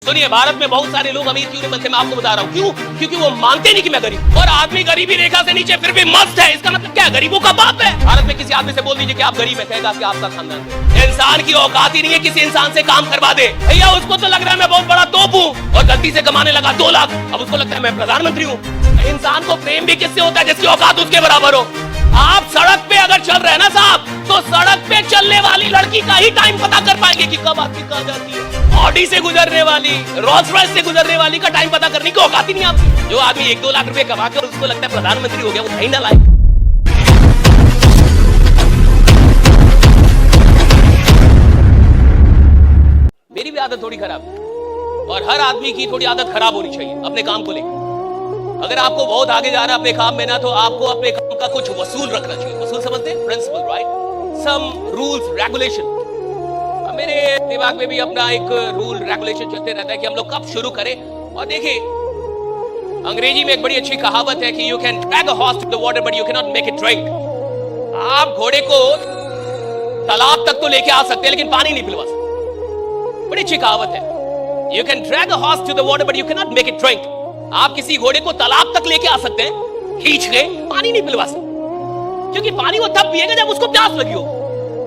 सुनिए, भारत में बहुत सारे लोग अमीर क्यों नहीं बनते, मैं आपको बता रहा हूँ क्यों। क्योंकि वो मानते नहीं कि मैं गरीब, और आदमी गरीबी रेखा से नीचे फिर भी मस्त है। इसका मतलब क्या है? गरीबों का बाप है। भारत में किसी आदमी से बोल दीजिए कि आप गरीब है, कहेगा कि आपका खानदान है। इंसान की औकात ही नहीं है किसी इंसान से काम करवा दे। भैया उसको तो लग रहा है मैं बहुत बड़ा तोप हूँ, और गलती से कमाने लगा 2 लाख, अब उसको लगता है मैं प्रधानमंत्री हूँ। इंसान को प्रेम भी किससे होता है? जिसकी औकात उसके बराबर हो। आप सड़क पे अगर चल रहे हैं ना साहब, तो सड़क पे चलने वाली लड़की का ही टाइम पता कर पाएंगे कि कब आपकी कहाँ जाती है। ऑडी से गुजरने वाली, रोल्स रॉयस से गुजरने वाली का टाइम पता करने की औकात ही नहीं आपकी। जो आदमी 1-2 लाख रुपए कमा कर उसको लगता है प्रधानमंत्री हो गया, वो नहीं ना लायक। मेरी भी आदत थोड़ी खराब है, और हर आदमी की थोड़ी आदत खराब होनी चाहिए अपने काम को लेकर। अगर आपको बहुत आगे जाना है अपने काम में ना, तो आपको अपने काम का कुछ वसूल रखना चाहिए। वसूल समझते हैं? Principle, right? Some rules regulation. मेरे दिमाग में भी अपना एक रूल रेगुलेशन चलते रहता है कि हम लोग कब शुरू करें। और देखिए, अंग्रेजी में एक बड़ी अच्छी कहावत है कि you can drag a horse to the water but you can not make it drink. आप घोड़े को तालाब तक तो लेके आ सकते हैं, लेकिन पानी नहीं पिलवा सकते। बड़ी अच्छी कहावत है। You can drag a horse to the water but you can not make it drink. आप किसी घोड़े को तालाब तक लेके आ सकते हैं खींच के, पानी नहीं पिलवा सकते, क्योंकि पानी वो तब पिएगा जब उसको प्यास लगी हो।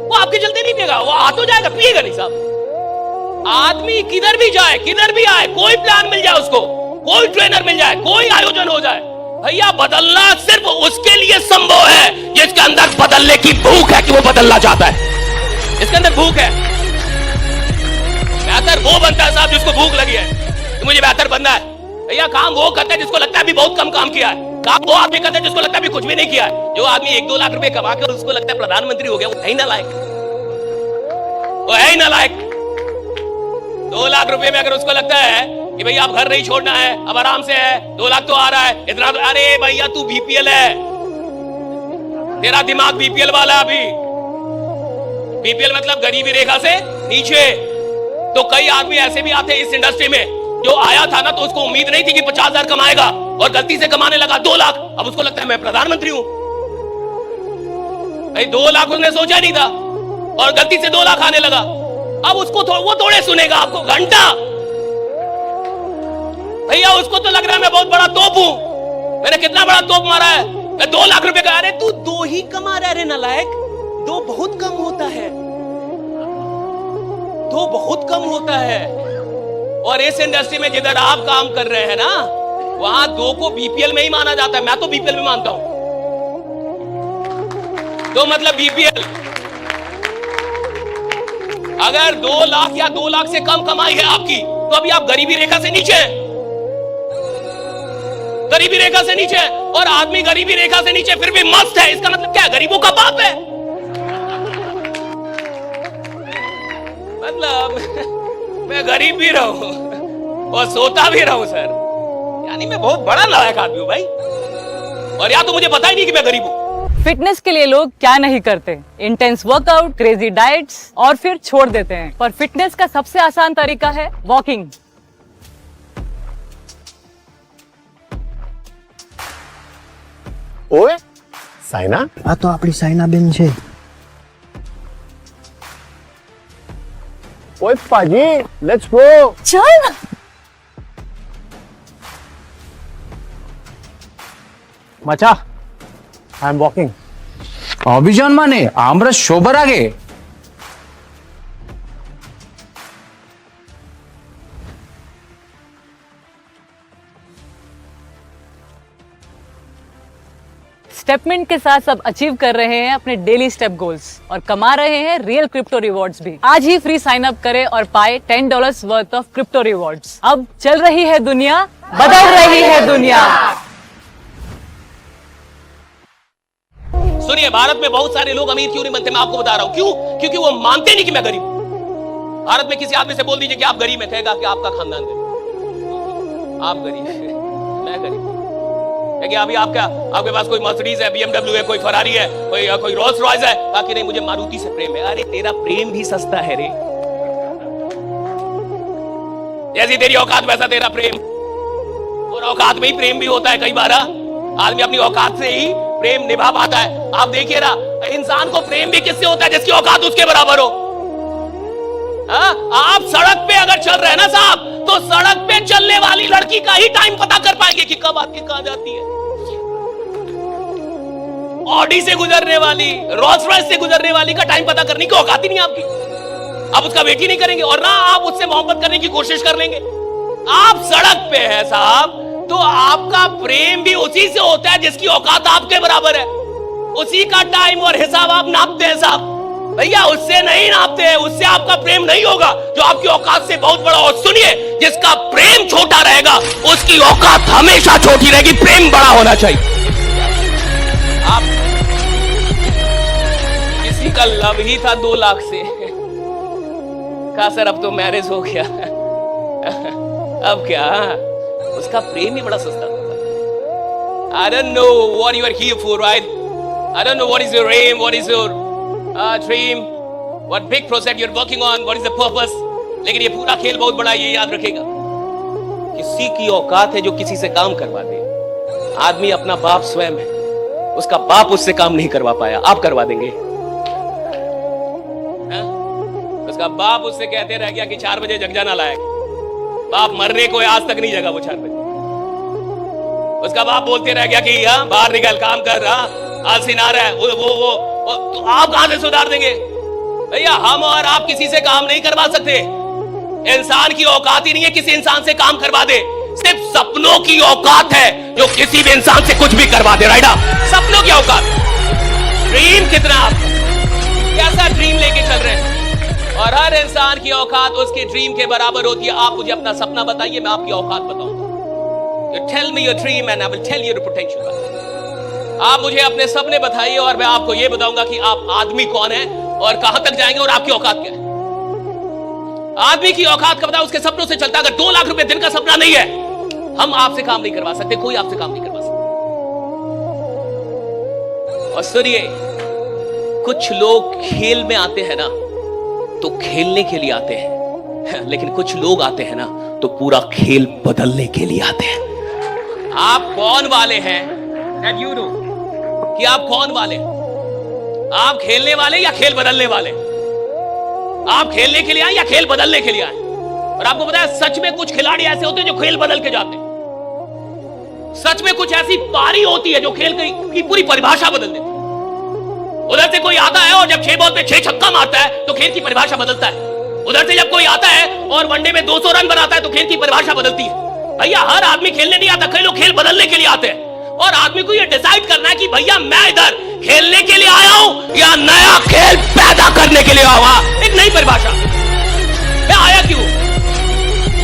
वो आपके चलते नहीं पिएगा, वो आ तो जाएगा, पिएगा नहीं साहब। आदमी किधर भी जाए, किधर भी आए, कोई प्लान मिल जाए उसको, कोई ट्रेनर मिल जाए, कोई आयोजन हो जाए, भैया बदलना सिर्फ उसके लिए संभव है जिसके अंदर बदलने की भूख है, कि वो बदलना चाहता है, जिसके अंदर भूख है। बेहतर वो बनता है साहब जिसको भूख लगी है कि मुझे बेहतर बनना है। भैया काम वो करता है जिसको लगता है अभी बहुत कम काम किया है। काम वो आदमी करता है जिसको लगता है अभी कुछ भी नहीं किया है। जो आदमी 1-2 लाख रुपए कमा कर उसको लगता है प्रधानमंत्री हो गया, वो है ही ना लायक, वो है ही ना लायक। 2 लाख रुपए में अगर उसको लगता है कि भैया आप घर नहीं छोड़ना है, अब आराम से है, 2 लाख तो आ रहा है, इतना, अरे भैया तू बीपीएल है, तेरा दिमाग बीपीएल वाला। अभी बीपीएल मतलब गरीबी रेखा से नीचे। तो कई आदमी ऐसे भी आते हैं इस इंडस्ट्री में, जो आया था ना तो उसको उम्मीद नहीं थी कि 50,000 कमाएगा, और गलती से कमाने लगा 2 लाख, अब उसको लगता है मैं प्रधानमंत्री हूं। भाई 2 लाख उसने सोचा नहीं था, और गलती से 2 लाख आने लगा। अब उसको वो थोड़े सुनेगा आपको घंटा। भैया उसको तो लग रहा है मैं बहुत बड़ा तोप हूं, मैंने कितना बड़ा तोप मारा है, मैं 2 लाख रुपए का। अरे तू 2 ही कमा रहा है रे नालायक, 2 बहुत कम होता है, 2 बहुत कम होता है। और इस इंडस्ट्री में जिधर आप काम कर रहे हैं ना, वहां 2 को बीपीएल में ही माना जाता है। मैं तो बीपीएल में मानता हूं, 2 मतलब बीपीएल। अगर 2 लाख या 2 लाख से कम कमाई है आपकी, तो अभी आप गरीबी रेखा से नीचे हैं, गरीबी रेखा से नीचे है। और आदमी गरीबी रेखा से नीचे फिर भी मस्त है। इसका मतलब क्या है? गरीबों का बाप है। मतलब मैं गरीब भी रहूं और सोता भी रहूं सर, यानी मैं बहुत बड़ा लायक आदमी हूं भाई, और या तो मुझे पता ही नहीं कि मैं गरीब हूं। फिटनेस के लिए लोग क्या नहीं करते, इंटेंस वर्कआउट, क्रेजी डाइट्स, और फिर छोड़ देते हैं। पर फिटनेस का सबसे आसान तरीका है वॉकिंग। ओए साइना, આ તો આપણી સાયનાબેન છે. ओए पाजी, लेट्स गो. चल मचा, आई एम वॉकिंग. অভিযান মানে আমরা সবার আগে। स्टेपमेंट के साथ सब अचीव कर रहे हैं अपने डेली स्टेप गोल्स, और कमा रहे हैं रियल क्रिप्टो रिवॉर्ड्स भी। आज ही फ्री साइन अप करें और पाए $10 वर्थ ऑफ क्रिप्टो रिवॉर्ड्स। अब चल रही है दुनिया, बदल रही है दुनिया। सुनिए, भारत में बहुत सारे लोग अमीर क्यों नहीं बनते, मैं आपको बता रहा हूं क्यों। क्योंकि वो मानते नहीं कि मैं गरीब हूं। भारत में किसी आदमी से बोल दीजिए कि आप गरीब हैं, कहेगा कि आपका खानदान गरीब, आप गरीब, मैं गरीब। अभी आपके पास कोई मर्सिडीज है, BMW है, कोई फरारी है, कोई रोल्स रॉयस है, बाकी नहीं मुझे मारुति से प्रेम है। अरे तेरा प्रेम भी सस्ता है रे, जैसी तेरी औकात वैसा तेरा प्रेम। और औकात में ही प्रेम भी होता है। कई बार आदमी अपनी औकात से ही प्रेम निभा पाता है। आप देखिए ना, इंसान को प्रेम भी किससे होता है? जिसकी औकात उसके बराबर हो। आप सड़क पे अगर चल रहे हैं ना साहब, तो सड़क पे चलने वाली लड़की का ही टाइम पता कर पाएंगे कि कब आपकी कहां जाती है। ऑडी से गुजरने वाली, रोल्स रॉयस से गुजरने वाली का टाइम पता करने की औकात ही नहीं आपकी। आप उसका वेट ही नहीं करेंगे और ना आप उससे मोहब्बत करने की कोशिश कर लेंगे। आप सड़क पे है साहब, तो आपका प्रेम भी उसी से होता है जिसकी औकात आपके बराबर है। उसी का टाइम और हिसाब आप नापते हैं साहब। भैया उससे नहीं नापते हैं, उससे आपका प्रेम नहीं होगा जो आपकी औकात से बहुत बड़ा। और सुनिए, जिसका प्रेम छोटा रहेगा उसकी औकात हमेशा छोटी रहेगी। प्रेम बड़ा होना चाहिए। आप किसी का लव ही था 2 लाख से, कहा सर अब तो मैरिज हो गया, अब क्या, उसका प्रेम ही बड़ा सस्ता था। I don't know what you are here for, right? I don't know what is your aim, what is your dream, what big project you are working on, what is the purpose. लेकिन ये पूरा खेल बहुत बड़ा, ये याद रखेगा। किसी की औकात है जो किसी से काम करवा दे। आदमी अपना बाप स्वयं है, उसका बाप उससे काम नहीं करवा पाया, आप करवा देंगे। उसका बाप उससे कहते रह गया कि 4 बजे जग जाना लायक। बाप मरने को आज तक नहीं जगा वो 4 बजे। उसका बाप बोलते रह गया कि बाहर निकल, काम कर रहा, आलसी ना रहा है, वो तो आप कहां से सुधार देंगे? भैया हम और आप किसी से काम नहीं करवा सकते। इंसान की औकात ही नहीं है किसी इंसान से काम करवा दे। सिर्फ सपनों की औकात है जो किसी भी इंसान से कुछ भी करवा दे। राइट, सपनों की औकात। ड्रीम कितना, आप कैसा ड्रीम लेके चल रहे हैं? और हर इंसान की औकात उसके ड्रीम के बराबर होती है। आप मुझे अपना सपना बताइए, मैं आपकी औकात बताऊंगा। You tell me your dream and I will tell you the potential. आप मुझे अपने सपने बताइए और मैं आपको यह बताऊंगा कि आप आदमी कौन है और कहां तक जाएंगे और आपकी औकात क्या है। आदमी की औकात का पता उसके सपनों से चलता। अगर 2 लाख रुपए दिन का सपना नहीं है, हम आपसे काम नहीं करवा सकते, कोई आपसे काम नहीं करवा सकता। और सुनिए, कुछ लोग खेल में आते हैं ना तो खेलने के लिए आते हैं, लेकिन कुछ लोग आते हैं ना तो पूरा खेल बदलने के लिए आते हैं। आप कौन वाले हैं, that you know, कि आप कौन वाले, आप खेलने वाले या खेल बदलने वाले? आप खेलने के लिए आए या खेल बदलने के लिए आए? और आपको पता है सच में कुछ खिलाड़ी ऐसे होते हैं जो खेल बदल के जाते हैं। सच में कुछ ऐसी पारी होती है जो खेल की पूरी परिभाषा बदल देती है। उधर से कोई आता है और जब 6 बॉल पे 6 छक्का मारता है तो खेल की परिभाषा बदलता है। उधर से जब कोई आता है और वनडे में 200 रन बनाता है तो खेल की परिभाषा बदलती है। भैया हर आदमी खेलने नहीं आता, कई लोग खेल बदलने के लिए आते हैं। और आदमी को यह डिसाइड करना है कि भैया मैं इधर खेलने के लिए आया हूं या नया खेल पैदा करने के लिए आया हूं। एक नई परिभाषा, मैं आया क्यों,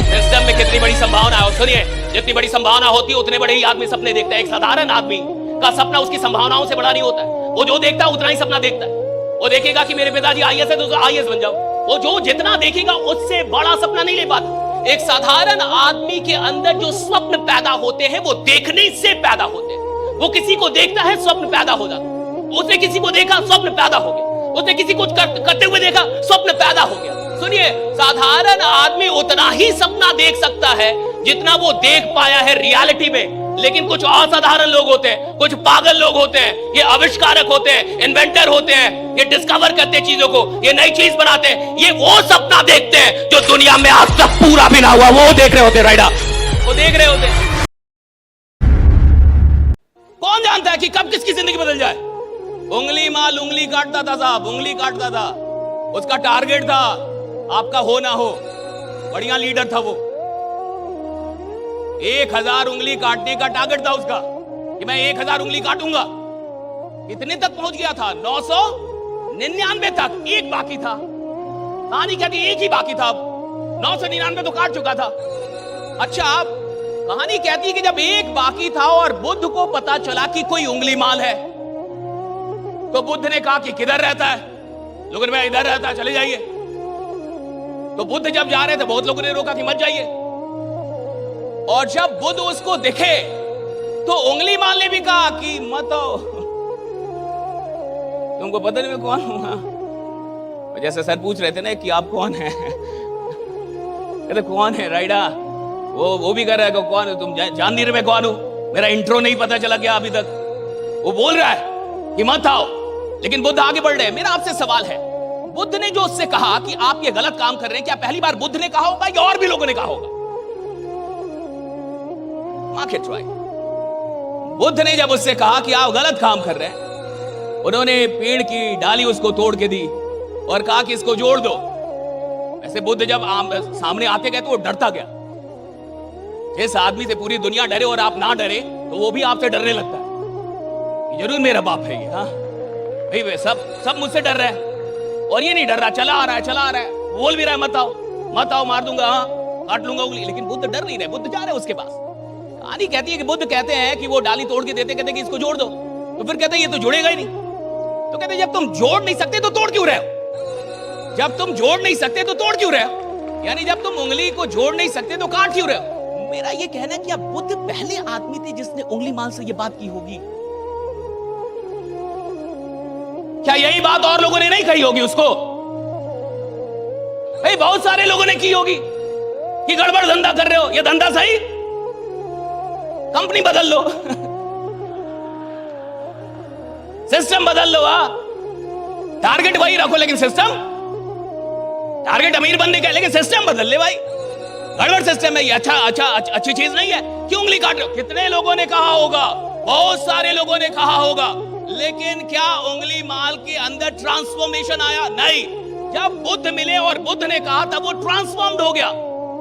सिस्टम में कितनी बड़ी संभावना है। और सुनिए, जितनी बड़ी संभावना होती है उतने बड़े ही आदमी सपने देखता है। एक साधारण आदमी का सपना उसकी संभावनाओं से बड़ा नहीं होता है। वो जो देखता है उतना ही सपना देखता है। वो देखेगा कि मेरे पिताजी आईएएस है तो आईएएस बन जाओ। वो जो जितना देखेगा उससे बड़ा सपना नहीं ले पाता। एक साधारण आदमी के अंदर जो स्वप्न पैदा होते हैं वो देखने से पैदा होते हैं। वो किसी को देखता है, स्वप्न पैदा हो जाता है। उसने किसी को देखा, स्वप्न पैदा हो गया। उसने किसी को करते हुए देखा, स्वप्न पैदा हो गया। सुनिए, साधारण आदमी उतना ही सपना देख सकता है जितना वो देख पाया है रियलिटी में। लेकिन कुछ असाधारण लोग होते हैं, कुछ पागल लोग होते हैं, ये आविष्कारक होते हैं, इन्वेंटर होते हैं, ये डिस्कवर करते हैं चीजों को, ये नई चीज बनाते हैं। ये वो सपना देखते हैं जो दुनिया में आज तक पूरा भी ना हुआ, वो देख रहे होते हैं। राइडा, वो देख रहे होते हैं। कौन जानता है कि कब किसकी जिंदगी बदल जाए। उंगली माल उंगली काटता था साहब, उंगली काटता था। उसका टारगेट था आपका हो ना हो। बढ़िया लीडर था वो। 1000 उंगली काटने का टारगेट था उसका कि मैं 1000 उंगली काटूंगा। कितने तक पहुंच गया था? 999 तक। एक बाकी था। कहानी कहती एक ही बाकी था। 999 तो काट चुका था। अच्छा, अब कहानी कहती है कि जब एक बाकी था और बुद्ध को पता चला कि कोई उंगली माल है, तो बुद्ध ने कहा कि किधर रहता है? लोगों ने कहा इधर रहता है, चले जाइए। तो बुद्ध जब जा रहे थे बहुत लोगों ने रोका कि मत जाइए। और जब बुद्ध उसको दिखे तो उंगली माल ने भी कहा कि मत आओ, तुमको पता नहीं मैं कौन हूं। जैसे सर पूछ रहे थे ना कि आप कौन हैं, कहते कौन है राइडा। वो भी कर रहा है कौन है तुम, जान नहीं रहे मैं कौन हूं, मेरा इंट्रो नहीं पता चला क्या अभी तक। वो बोल रहा है कि मत आओ, लेकिन बुद्ध आगे बढ़ रहे हैं। मेरा आपसे सवाल है, बुद्ध ने जो उससे कहा कि आप ये गलत काम कर रहे हैं, क्या पहली बार बुद्ध ने कहा होगा या और भी लोगों ने कहा होगा? Mark it right. बुद्ध ने जब उससे कहा कि आप गलत काम कर रहे हैं, उन्होंने पेड़ की डाली उसको तोड़ के दी और कहा कि इसको जोड़ दो। ऐसे बुद्ध जब सामने आते गए तो वो डरता गया। जिस आदमी से पूरी दुनिया डरे और आप ना डरे तो वो भी आपसे डरने लगता है। जरूर मेरा बाप है ये, हाँ भाई, वे सब मुझसे डर रहे हैं और ये नहीं डर रहा, चला आ रहा है, बोल भी रहा है मत आओ मार दूंगा, हाँ काट लूंगा उंगली, लेकिन बुद्ध डर नहीं रहे। बुद्ध जा रहे हैं उसके पास। कहानी कहती है कि बुद्ध कहते हैं कि वो डाली तोड़ के देते, कहते कि इसको जोड़ दो, तो फिर कहते ये तो जुड़ेगा ही नहीं। तो कहते जब तुम जोड़ नहीं सकते तो तोड़ क्यों रहे हो? जब तुम जोड़ नहीं सकते तो तोड़ क्यों रहे हो? यानी जब तुम उंगली को जोड़ नहीं सकते तो काट क्यों रहे हो? मेरा ये कहना है कि अब बुद्ध पहले आदमी थे जिसने उंगली माल से ये बात की होगी। क्या यही बात और लोगों ने नहीं कही होगी उसको? भाई बहुत सारे लोगों ने की होगी कि गड़बड़ धंधा कर रहे हो, ये धंधा सही, कंपनी बदल लो, सिस्टम बदल लो। टारगेट वही रखो लेकिन सिस्टम, टारगेट अमीर बनने का है लेकिन सिस्टम बदल ले भाई। गड़बड़ सिस्टम है ये, अच्छी चीज नहीं है। क्यों उंगली काट रहे हो? कितने लोगों ने कहा होगा, बहुत सारे लोगों ने कहा होगा, लेकिन क्या उंगली माल के अंदर ट्रांसफॉर्मेशन आया? नहीं। जब बुद्ध मिले और बुद्ध ने कहा तब वो ट्रांसफॉर्म्ड हो गया,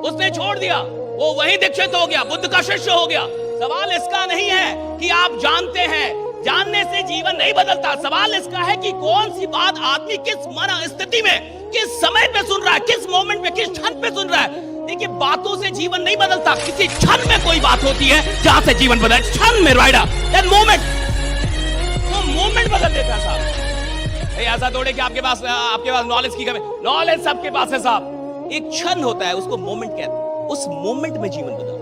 उसने छोड़ दिया, वो वही दीक्षित हो गया, बुद्ध का शिष्य हो गया। सवाल इसका नहीं है कि आप जानते हैं, जानने से जीवन नहीं बदलता। सवाल इसका है कि कौन सी बात आदमी किस मन स्थिति में, किस समय पे सुन रहा है, किस मोमेंट में, किस क्षण पे सुन रहा है। देखिए बातों से जीवन नहीं बदलता, किसी क्षण में कोई बात होती है जहां से जीवन बदल, क्षण में राइडा दैट मोमेंट बदल देता है साहब। ऐसा थोड़े कि आपके पास नॉलेज की कमी, नॉलेज सबके पास है साहब। एक क्षण होता है, उसको मोमेंट कहते हैं। उस मोमेंट में जीवन बदलता है।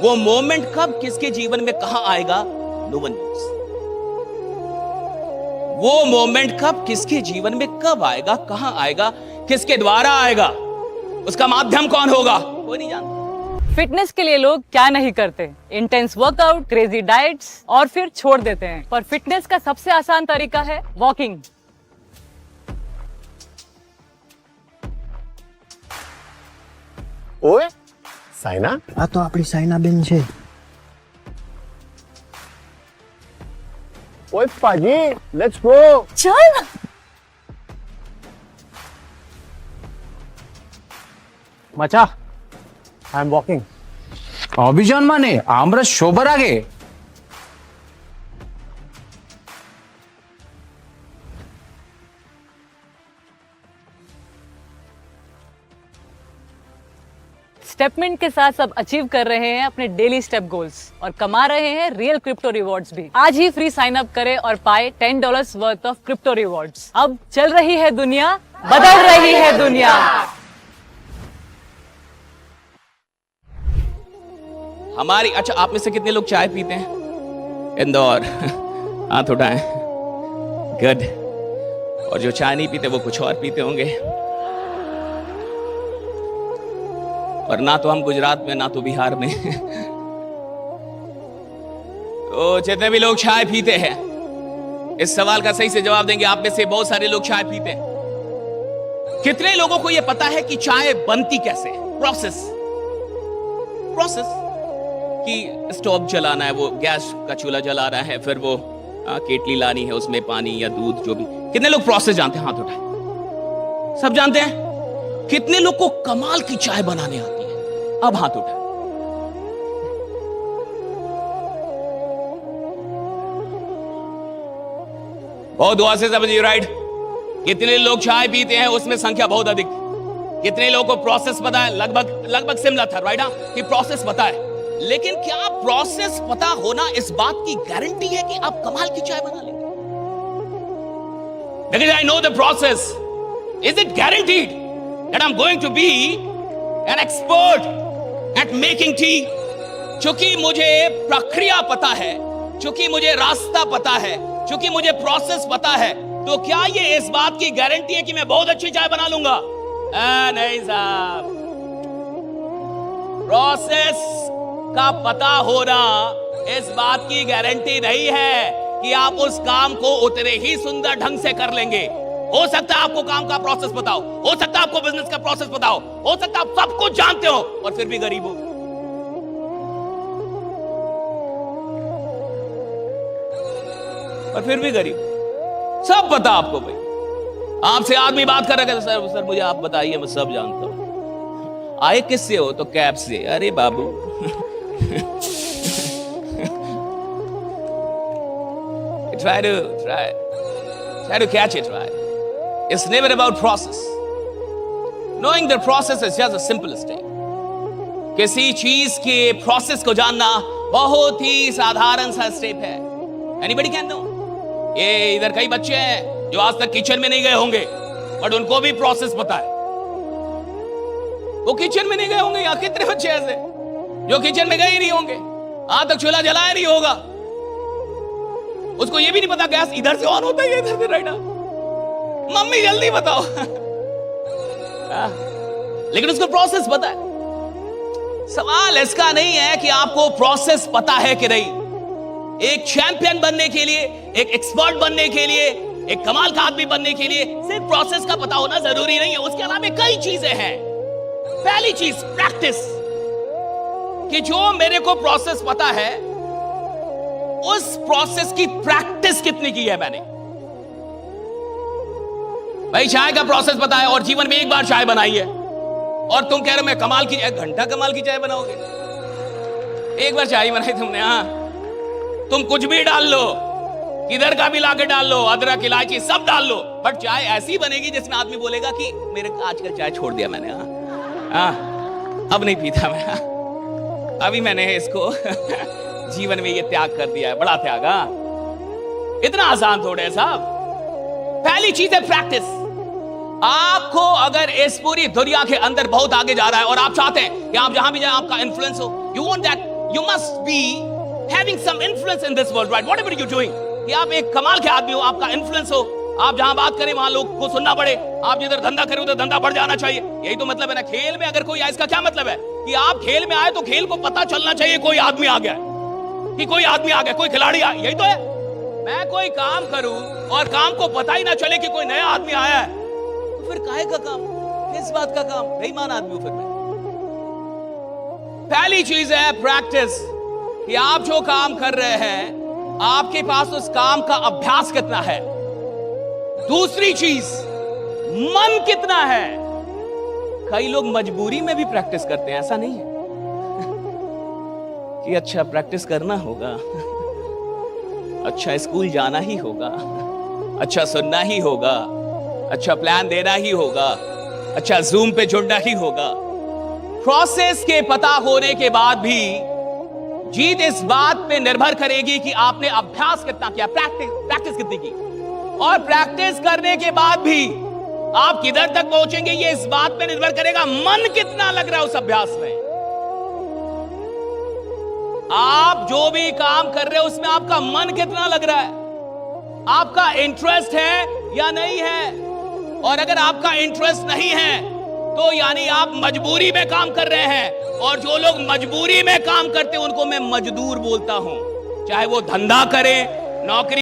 वो मोमेंट कब किसके जीवन में कहां आएगा, नो वन नोस। वो मोमेंट कब किसके जीवन में कब आएगा, कहां आएगा, किसके द्वारा आएगा, उसका माध्यम कौन होगा, कोई नहीं जानता। फिटनेस के लिए लोग क्या नहीं करते, इंटेंस वर्कआउट, क्रेजी डाइट्स और फिर छोड़ देते हैं। पर फिटनेस का सबसे आसान तरीका है वॉकिंग। ओए साइना, આ તો આપણી સાયનાબેન છે. ओए पाजी, लेट्स गो. चल মাচা, আই এম ওয়াকিং. অভিযান মানে আমরা সবার আগে? स्टेपमेंट के साथ सब अचीव कर रहे हैं अपने डेली स्टेप गोल्स और कमा रहे हैं रियल क्रिप्टो रिवॉर्ड्स भी। आज ही फ्री साइन अप करें और पाए $10 वर्थ ऑफ क्रिप्टो रिवॉर्ड्स। अब चल रही है दुनिया, बदल रही है दुनिया। हमारी, अच्छा आप में से कितने लोग चाय पीते हैं? इंदौर, हाथ उठाएं। गुड। और जो चाय नहीं पीते वो कुछ और पीते होंगे। और ना तो हम गुजरात में, ना तो बिहार में। तो जितने भी लोग चाय पीते हैं, इस सवाल का सही से जवाब देंगे। आप में से बहुत सारे लोग चाय पीते हैं। कितने लोगों को यह पता है कि चाय बनती कैसे? प्रोसेस कि स्टोव जलाना है, वो गैस का चूल्हा जला रहा है, फिर वो केटली लानी है, उसमें पानी या दूध जो भी। कितने लोग प्रोसेस जानते हैं? हाथ उठाएं। सब जानते हैं? कितने लोग को कमाल की चाय बनाने आती है? अब हाथ उठाएं। बहुत दुआ से समझिए, राइट। कितने लोग चाय पीते हैं, उसमें संख्या बहुत अधिक। कितने लोगों को प्रोसेस पता है? लगभग सिमिलर था, राइट? कि प्रोसेस पता है, लेकिन क्या प्रोसेस पता होना इस बात की गारंटी है कि आप कमाल की चाय बना लेंगे? Because I know the process. Is it guaranteed that I'm going to be an expert at making tea? चूंकि मुझे प्रक्रिया पता है, चूंकि मुझे रास्ता पता है, चूंकि मुझे प्रोसेस पता है, तो क्या ये इस बात की गारंटी है कि मैं बहुत अच्छी चाय बना लूंगा? नहीं साहब। प्रोसेस का पता होना इस बात की गारंटी नहीं है कि आप उस काम को उतने ही सुंदर ढंग से कर लेंगे। हो सकता है आपको काम का प्रोसेस पता हो सकता है आपको बिजनेस का प्रोसेस पता हो सकता है आप सब कुछ जानते हो और फिर भी गरीब हो। और फिर भी गरीब, सब पता आपको भाई। आपसे आदमी बात कर रहा है, सर मुझे आप बताइए, मैं सब जानता हूं। आए किससे हो? तो कैब से। अरे बाबू try to catch it, right? It's never about process. Knowing the process is just the simplest thing. किसी चीज के प्रोसेस को जानना बहुत ही साधारण सा स्टेप है। Anybody can know? ये इधर कई बच्चे हैं जो आज तक किचन में नहीं गए होंगे, बट उनको भी प्रोसेस पता है। वो किचन में नहीं गए होंगे, या कितने बच्चे ऐसे जो किचन में गए ही नहीं होंगे, आज तक चूल्हा जलाया नहीं होगा, उसको ये भी नहीं पता गैस इधर से ऑन होता है, इधर से राइट। मम्मी जल्दी बताओ लेकिन उसको प्रोसेस पता है। सवाल इसका नहीं है कि आपको प्रोसेस पता है कि नहीं। एक चैंपियन बनने के लिए, एक एक्सपर्ट बनने के लिए, एक कमाल का आदमी बनने के लिए सिर्फ प्रोसेस का पता होना जरूरी नहीं है, उसके अलावा कई चीजें हैं। पहली चीज प्रैक्टिस, कि जो मेरे को प्रोसेस पता है उस प्रोसेस की प्रैक्टिस कितनी की है मैंने। भाई चाय का प्रोसेस पता है और जीवन में एक बार चाय बनाई है, और तुम कह रहे हो मैं कमाल की, 1 घंटा कमाल की चाय बनाओगे? एक बार चाय बनाई तुमने, हाँ, तुम कुछ भी डाल लो, किधर का भी लाके डाल लो, अदरक इलायची सब डाल लो, बट चाय ऐसी बनेगी जिसमें आदमी बोलेगा कि मेरे आजकल चाय छोड़ दिया मैंने, हाँ अब नहीं पीता मैं, अभी मैंने इसको जीवन में ये त्याग कर दिया है, बड़ा त्याग। इतना आसान थोड़े है साहब। पहली चीज है प्रैक्टिस। आपको अगर इस पूरी दुनिया के अंदर बहुत आगे जा रहा है और आप चाहते हैं कि आप जहां भी जाएं आपका इन्फ्लुएंस हो, you want that, you must be having some influence in this world, right? Whatever you doing, कि आप एक कमाल के आदमी हो, आपका इन्फ्लुएंस हो, आप जहां बात करें वहां लोग को सुनना पड़े, आप जिधर धंधा करें उधर धंधा बढ़ जाना चाहिए। यही तो मतलब है ना। खेल में अगर कोई आए, इसका क्या मतलब है कि आप खेल में आए तो खेल को पता चलना चाहिए कोई आदमी आ गया, कि कोई आदमी आ गया, कोई खिलाड़ी आया, यही तो है। मैं कोई काम करूं और काम को पता ही ना चले कि कोई नया आदमी आया है, तो फिर काहे का काम, किस बात का काम? बेईमान आदमी हूं फिर मैं। पहली चीज है प्रैक्टिस, कि आप जो काम कर रहे हैं आपके पास उस काम का अभ्यास कितना है। दूसरी चीज, मन कितना है। कई लोग मजबूरी में भी प्रैक्टिस करते हैं, ऐसा नहीं है कि अच्छा प्रैक्टिस करना होगा, अच्छा स्कूल जाना ही होगा, अच्छा सुनना ही होगा, अच्छा प्लान देना ही होगा, अच्छा जूम पे जुड़ना ही होगा। प्रोसेस के पता होने के बाद भी जीत इस बात पे निर्भर करेगी कि आपने अभ्यास कितना किया, प्रैक्टिस कितनी की। और प्रैक्टिस करने के बाद भी आप किधर तक पहुंचेंगे ये इस बात पे निर्भर करेगा मन कितना लग रहा है उस अभ्यास में। आप जो भी काम कर रहे हो उसमें आपका मन कितना लग रहा है, आपका इंटरेस्ट है या नहीं है। और अगर आपका इंटरेस्ट नहीं है तो यानी आप मजबूरी में काम कर रहे हैं, और जो लोग मजबूरी में काम करते हैं उनको मैं मजदूर बोलता हूं। चाहे वो धंधा करें, नौकरी